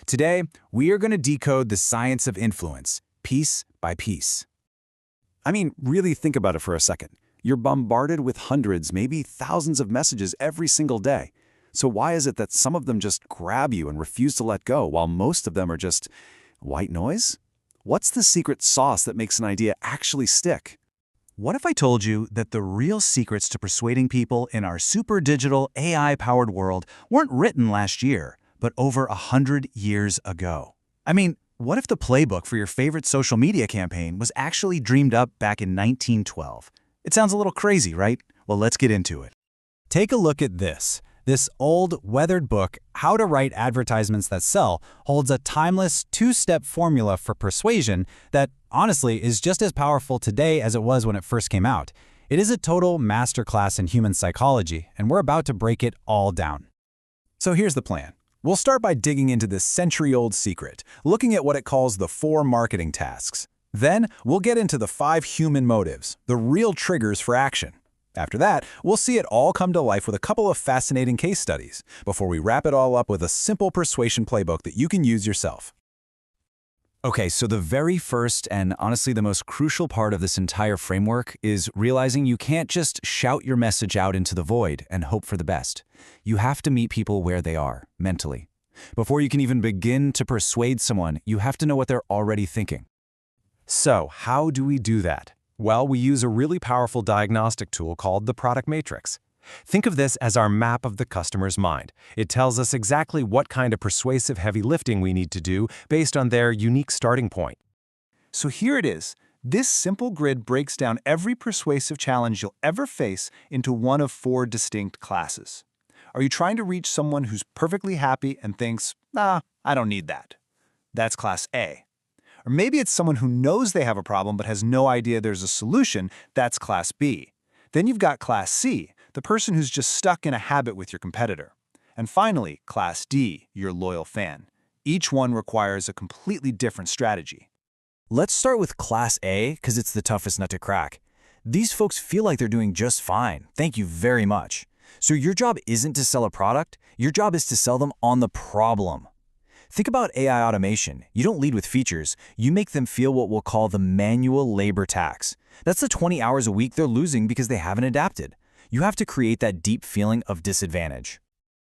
Today, we are going to decode the science of influence, piece by piece. I mean, really think about it for a second. You're bombarded with hundreds, maybe thousands of messages every single day. So why is it that some of them just grab you and refuse to let go, while most of them are just white noise? What's the secret sauce that makes an idea actually stick? What if I told you that the real secrets to persuading people in our super digital, AI-powered world weren't written last year, but over 100 years ago? I mean, what if the playbook for your favorite social media campaign was actually dreamed up back in 1912? It sounds a little crazy, right? Well, let's get into it. Take a look at this. This old, weathered book, How to Write Advertisements That Sell, holds a timeless two-step formula for persuasion that, honestly, is just as powerful today as it was when it first came out. It is a total masterclass in human psychology, and we're about to break it all down. So here's the plan. We'll start by digging into this century-old secret, looking at what it calls the 4 marketing tasks. Then, we'll get into the 5 human motives, the real triggers for action. After that, we'll see it all come to life with a couple of fascinating case studies, before we wrap it all up with a simple persuasion playbook that you can use yourself. Okay, so the very first and honestly the most crucial part of this entire framework is realizing you can't just shout your message out into the void and hope for the best. You have to meet people where they are, mentally. Before you can even begin to persuade someone, you have to know what they're already thinking. So, how do we do that? Well, we use a really powerful diagnostic tool called the product matrix. Think of this as our map of the customer's mind. It tells us exactly what kind of persuasive heavy lifting we need to do based on their unique starting point. So here it is. This simple grid breaks down every persuasive challenge you'll ever face into one of 4 distinct classes. Are you trying to reach someone who's perfectly happy and thinks, "Nah, I don't need that"? That's class A. Or maybe it's someone who knows they have a problem but has no idea there's a solution. That's class B. Then you've got class C, the person who's just stuck in a habit with your competitor. And finally, class D, your loyal fan. Each one requires a completely different strategy. Let's start with Class A, because it's the toughest nut to crack. These folks feel like they're doing just fine. Thank you very much. So your job isn't to sell a product, your job is to sell them on the problem. Think about AI automation. You don't lead with features, you make them feel what we'll call the manual labor tax. That's the 20 hours a week they're losing because they haven't adapted. You have to create that deep feeling of disadvantage.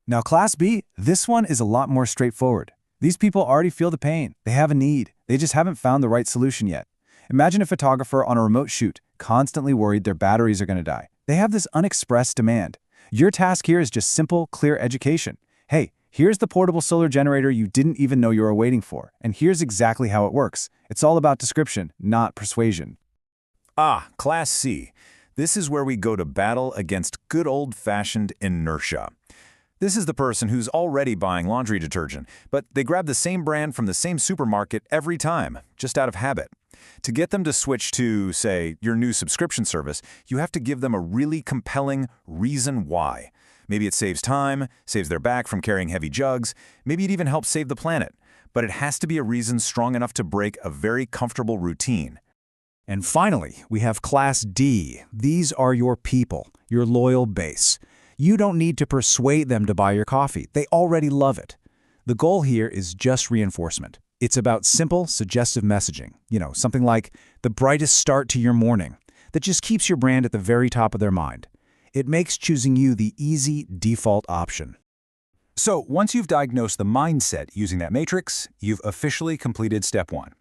Now, Class B, this one is a lot more straightforward. These people already feel the pain. They have a need. They just haven't found the right solution yet. Imagine a photographer on a remote shoot, constantly worried their batteries are going to die. They have this unexpressed demand. Your task here is just simple, clear education. Hey, here's the portable solar generator you didn't even know you were waiting for, and here's exactly how it works. It's all about description, not persuasion. Class C. This is where we go to battle against good old-fashioned inertia. This is the person who's already buying laundry detergent, but they grab the same brand from the same supermarket every time, just out of habit. To get them to switch to, say, your new subscription service, you have to give them a really compelling reason why. Maybe it saves time, saves their back from carrying heavy jugs, maybe it even helps save the planet. But it has to be a reason strong enough to break a very comfortable routine. And finally, we have Class D. These are your people, your loyal base. You don't need to persuade them to buy your coffee. They already love it. The goal here is just reinforcement. It's about simple, suggestive messaging. Something like the brightest start to your morning that just keeps your brand at the very top of their mind. It makes choosing you the easy default option. So once you've diagnosed the mindset using that matrix, you've officially completed step 1.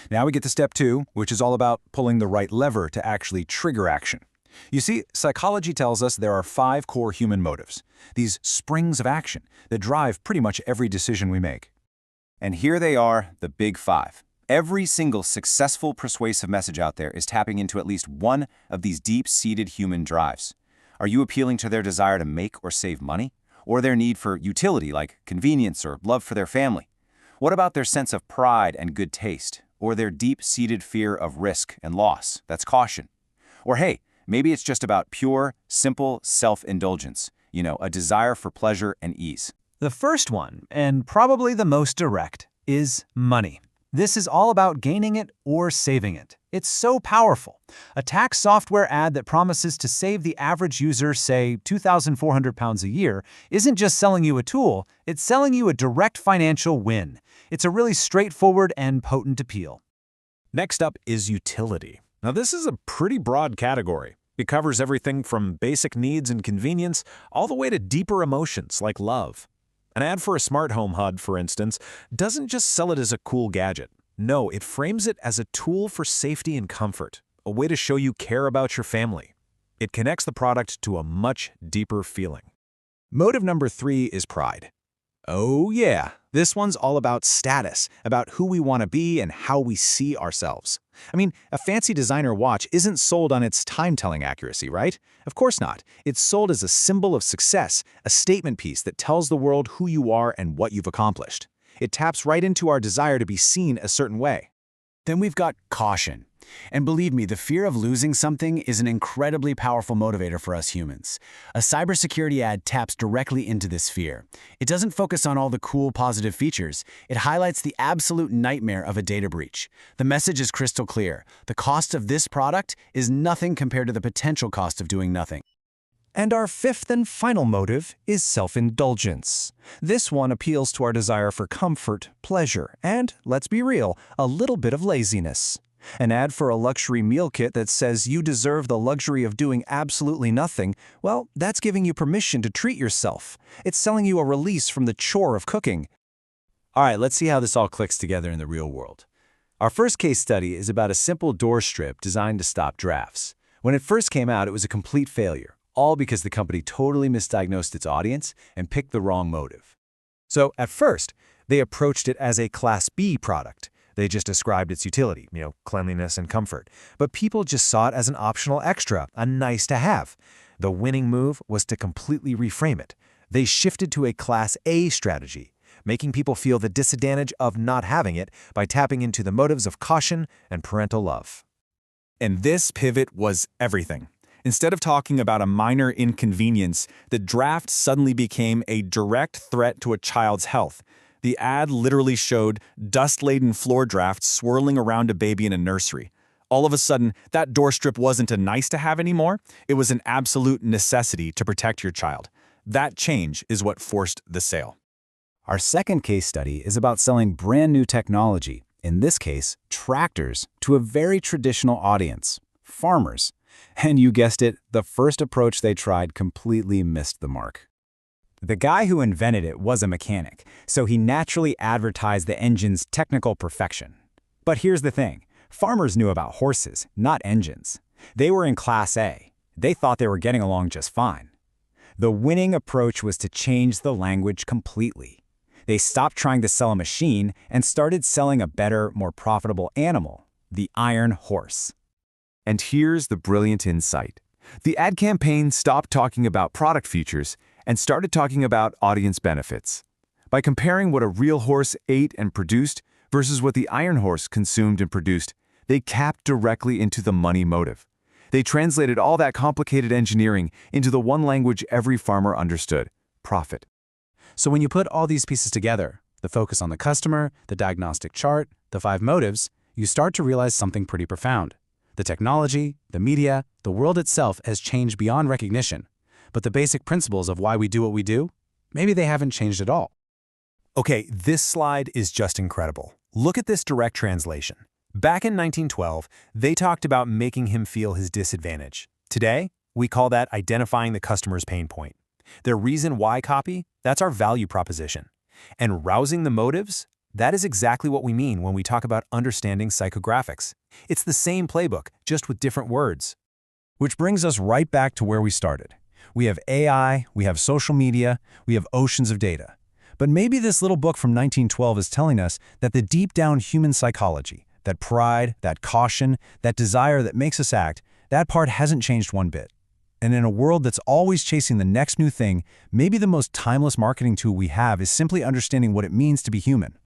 Now we get to step 2, which is all about pulling the right lever to actually trigger action. You see, psychology tells us there are 5 core human motives, these springs of action that drive pretty much every decision we make. And here they are, the big 5. Every single successful persuasive message out there is tapping into at least one of these deep-seated human drives. Are you appealing to their desire to make or save money? Or their need for utility like convenience or love for their family? What about their sense of pride and good taste? Or their deep-seated fear of risk and loss, that's caution? Or hey, maybe it's just about pure, simple self-indulgence, a desire for pleasure and ease. The first one, and probably the most direct, is money. This is all about gaining it or saving it. It's so powerful. A tax software ad that promises to save the average user, say, £2,400 a year, isn't just selling you a tool, it's selling you a direct financial win. It's a really straightforward and potent appeal. Next up is utility. Now this is a pretty broad category. It covers everything from basic needs and convenience all the way to deeper emotions like love. An ad for a smart home HUD, for instance, doesn't just sell it as a cool gadget. No, it frames it as a tool for safety and comfort, a way to show you care about your family. It connects the product to a much deeper feeling. Motive number 3 is pride. Oh yeah, this one's all about status, about who we want to be and how we see ourselves. I mean, a fancy designer watch isn't sold on its time-telling accuracy, right? Of course not. It's sold as a symbol of success, a statement piece that tells the world who you are and what you've accomplished. It taps right into our desire to be seen a certain way. Then we've got caution. And believe me, the fear of losing something is an incredibly powerful motivator for us humans. A cybersecurity ad taps directly into this fear. It doesn't focus on all the cool, positive features. It highlights the absolute nightmare of a data breach. The message is crystal clear. The cost of this product is nothing compared to the potential cost of doing nothing. And our fifth and final motive is self-indulgence. This one appeals to our desire for comfort, pleasure, and, let's be real, a little bit of laziness. An ad for a luxury meal kit that says you deserve the luxury of doing absolutely nothing, well, that's giving you permission to treat yourself. It's selling you a release from the chore of cooking. All right, let's see how this all clicks together in the real world. Our first case study is about a simple door strip designed to stop drafts. When it first came out, it was a complete failure, all because the company totally misdiagnosed its audience and picked the wrong motive. So at first, they approached it as a Class B product. They just described its utility, cleanliness and comfort. But people just saw it as an optional extra, a nice to have. The winning move was to completely reframe it. They shifted to a Class A strategy, making people feel the disadvantage of not having it by tapping into the motives of caution and parental love. And this pivot was everything. Instead of talking about a minor inconvenience, the draft suddenly became a direct threat to a child's health. The ad literally showed dust-laden floor drafts swirling around a baby in a nursery. All of a sudden, that door strip wasn't a nice-to-have anymore. It was an absolute necessity to protect your child. That change is what forced the sale. Our second case study is about selling brand new technology, in this case, tractors, to a very traditional audience, farmers. And you guessed it, the first approach they tried completely missed the mark. The guy who invented it was a mechanic, so he naturally advertised the engine's technical perfection. But here's the thing, farmers knew about horses, not engines. They were in Class A. They thought they were getting along just fine. The winning approach was to change the language completely. They stopped trying to sell a machine and started selling a better, more profitable animal, the iron horse. And here's the brilliant insight. The ad campaign stopped talking about product features and started talking about audience benefits. By comparing what a real horse ate and produced versus what the iron horse consumed and produced, they tapped directly into the money motive. They translated all that complicated engineering into the one language every farmer understood: profit. So when you put all these pieces together, the focus on the customer, the diagnostic chart, the 5 motives, you start to realize something pretty profound. The technology, the media, the world itself has changed beyond recognition. But the basic principles of why we do what we do, maybe they haven't changed at all. Okay, this slide is just incredible. Look at this direct translation. Back in 1912, they talked about making him feel his disadvantage. Today, we call that identifying the customer's pain point. Their reason why copy, that's our value proposition. And rousing the motives, that is exactly what we mean when we talk about understanding psychographics. It's the same playbook, just with different words. Which brings us right back to where we started. We have AI, we have social media, we have oceans of data. But maybe this little book from 1912 is telling us that the deep down human psychology, that pride, that caution, that desire that makes us act, that part hasn't changed one bit. And in a world that's always chasing the next new thing, maybe the most timeless marketing tool we have is simply understanding what it means to be human.